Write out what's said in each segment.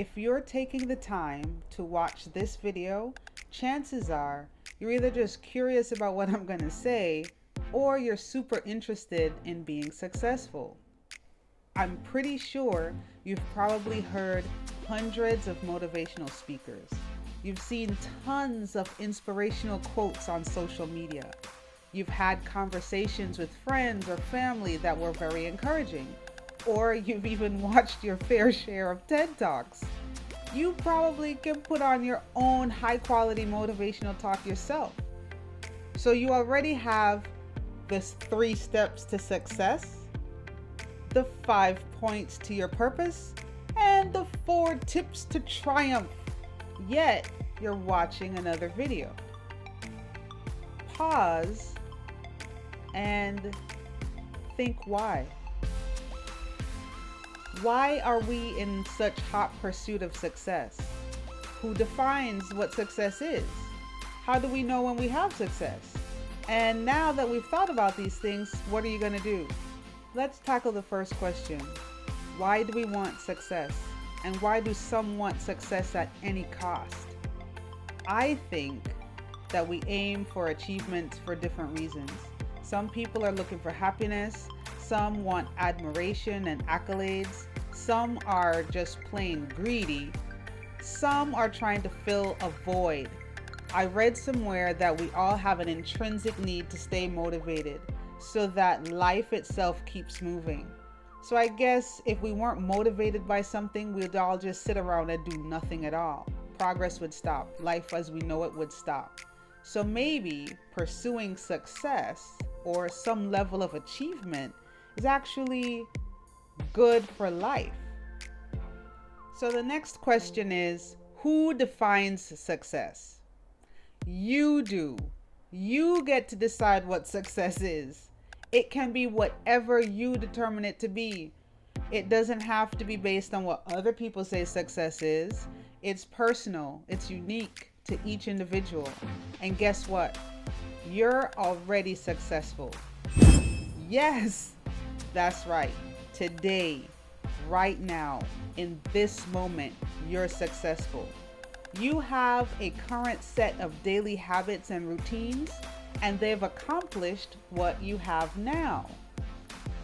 If you're taking the time to watch this video, chances are you're either just curious about what I'm going to say or you're super interested in being successful. I'm pretty sure you've probably heard hundreds of motivational speakers. You've seen tons of inspirational quotes on social media. You've had conversations with friends or family that were very encouraging. Or you've even watched your fair share of TED Talks. You probably can put on your own high quality motivational talk yourself. So you already have the 3 steps to success, the 5 points to your purpose, and the 4 tips to triumph. Yet you're watching another video. Pause and think why. Why are we in such hot pursuit of success? Who defines what success is? How do we know when we have success? And now that we've thought about these things, what are you going to do? Let's tackle the first question. Why do we want success? And why do some want success at any cost? I think that we aim for achievements for different reasons. Some people are looking for happiness. Some want admiration and accolades. Some are just plain greedy. Some are trying to fill a void. I read somewhere that we all have an intrinsic need to stay motivated so that life itself keeps moving. So I guess if we weren't motivated by something, we'd all just sit around and do nothing at all. Progress would stop. Life as we know it would stop. So maybe pursuing success or some level of achievement is actually good for life. So the next question is, who defines success? You do. You get to decide what success is. It can be whatever you determine it to be. It doesn't have to be based on what other people say success is. It's personal. It's unique to each individual. And guess what? You're already successful. Yes, that's right. Today, right now, in this moment, you're successful. You have a current set of daily habits and routines, and they've accomplished what you have now.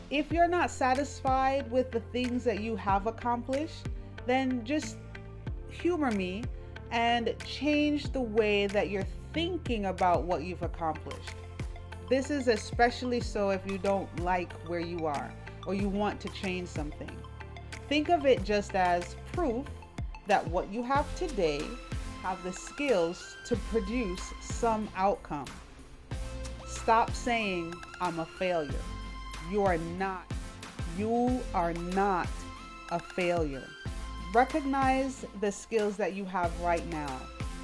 If you're not satisfied with the things that you have accomplished, then just humor me and change the way that you're thinking about what you've accomplished. This is especially so if you don't like where you are or you want to change something. Think of it just as proof that what you have today have the skills to produce some outcome. Stop saying, I'm a failure. You are not. You are not a failure. Recognize the skills that you have right now,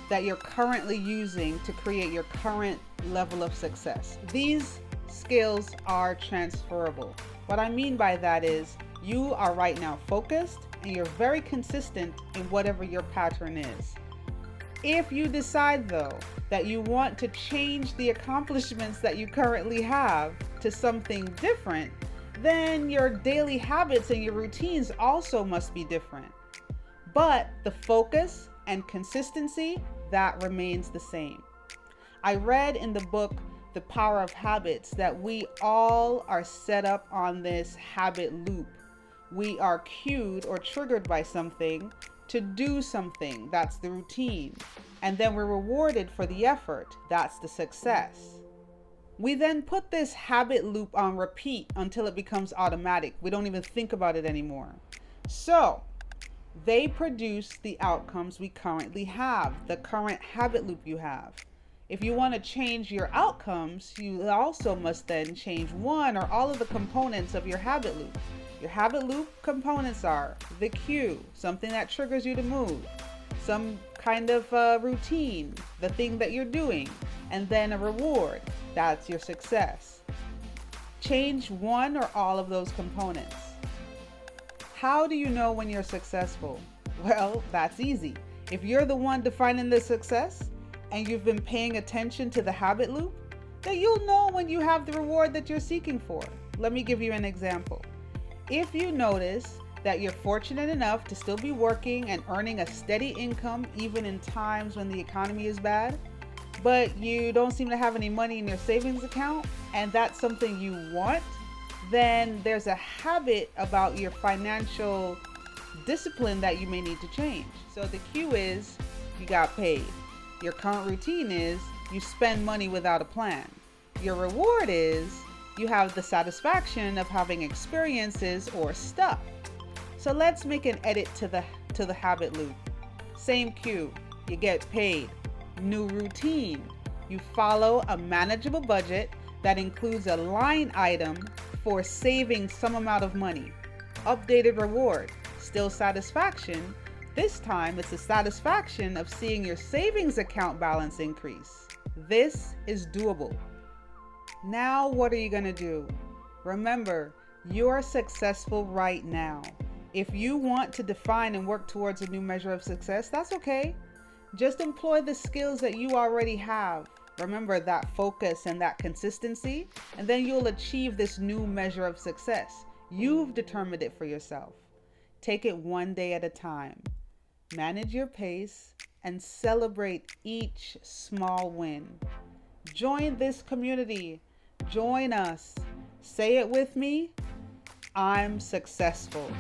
that you're currently using to create your current level of success. These skills are transferable. What I mean by that is you are right now focused and you're very consistent in whatever your pattern is. If you decide though that you want to change the accomplishments that you currently have to something different, then your daily habits and your routines also must be different. But the focus and consistency, that remains the same. I read in the book, The Power of Habits, that we all are set up on this habit loop. We are cued or triggered by something to do something, that's the routine. And then we're rewarded for the effort, that's the success. We then put this habit loop on repeat until it becomes automatic. We don't even think about it anymore. So, they produce the outcomes we currently have, the current habit loop you have. If you want to change your outcomes, you also must then change one or all of the components of your habit loop. Your habit loop components are the cue, something that triggers you to move, some kind of routine, the thing that you're doing, and then a reward, that's your success. Change one or all of those components. How do you know when you're successful? Well, that's easy. If you're the one defining the success and you've been paying attention to the habit loop, then you'll know when you have the reward that you're seeking for. Let me give you an example. If you notice that you're fortunate enough to still be working and earning a steady income even in times when the economy is bad, but you don't seem to have any money in your savings account, and that's something you want, then there's a habit about your financial discipline that you may need to change. So the cue is you got paid. Your current routine is you spend money without a plan. Your reward is you have the satisfaction of having experiences or stuff. So let's make an edit to the habit loop. Same cue. You get paid. New routine. You follow a manageable budget that includes a line item for saving some amount of money. Updated reward. Still satisfaction. This time it's the satisfaction of seeing your savings account balance increase. This is doable. Now what are you going to do? Remember, you're successful right now. If you want to define and work towards a new measure of success, that's okay. Just employ the skills that you already have. Remember that focus and that consistency, and then you'll achieve this new measure of success. You've determined it for yourself. Take it one day at a time. Manage your pace and celebrate each small win. Join this community. Join us. Say it with me. I'm successful.